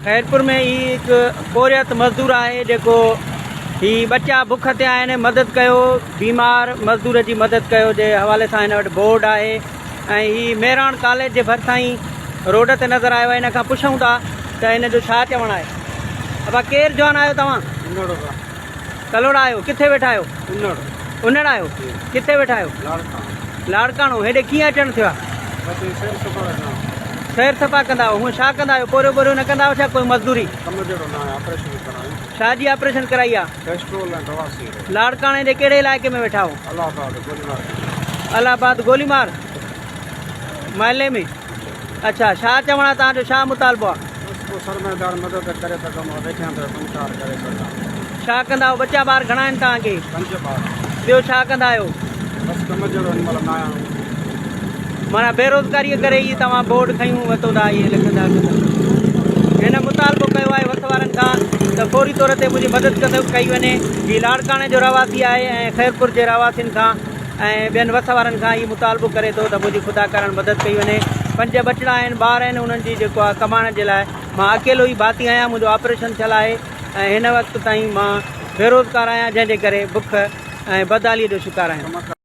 खैरपुर में ही हिकु बोरियत मज़दूर आहे जेको ही बच्चा बुख ते आया आहिनि, मदद कयो, बीमार मज़दूर जी मदद कयो जे हवाले सां हिन वटि बोर्ड आहे। ऐं ही मेराण कॉलेज जे भरिसां ई रोड ते नज़र आयो आहे। हिन खां पुछूं था त हिन जो छा चवणु आहे। अब केरु जवान आहियो तव्हां? कलोड़ा आहियो? किथे वेठा आहियो? उनड़ आहियो? किथे वेठा आहियो? लाड़काणो। हेॾे कीअं अचणु थियो आहे? सैर सफ़ा कंदा आहियो? हूअं छा कंदा आहियो? पोरियो बोरियो न कंदा आहियो छा? कोई मज़दूरी? छा जी ऑपरेशन कराई आहे? लाड़काणे जे कहिड़े इलाइक़े में वेठा हो? अलाहाबाद गोलीमार महले में। अच्छा, छा चवणु आहे तव्हांजो? छा मुतालबो आहे? छा कंदा आहियो? बच्चा ॿार घणा आहिनि तव्हांखे? ॿियो छा कंदा आहियो? माना बेरोज़गारीअ करे ई तव्हां बोर्ड खयूं वरितो था इहे लिखंदा हिन मुतालबो कयो आहे वस वारनि खां त फौरी तौर ते मुंहिंजी मदद कई वञे। हीउ लाड़काणे जो रवासी आहे ऐं खैरपुर जे रवासियुनि खां ऐं ॿियनि वस वारनि खां इहो मुतालबो करे थो त मुंहिंजी ख़ुदा करणु मदद कई वञे। 5 बचिड़ा आहिनि, ॿार आहिनि, उन्हनि जी जेको आहे कमाइण जे लाइ मां अकेलो ई भाती आहियां। मुंहिंजो ऑपरेशन थियलु आहे ऐं हिन वक़्तु ताईं मां बेरोज़गार आहियां, जंहिंजे करे बुख ऐं बदहालीअ जो शिकार आहियां।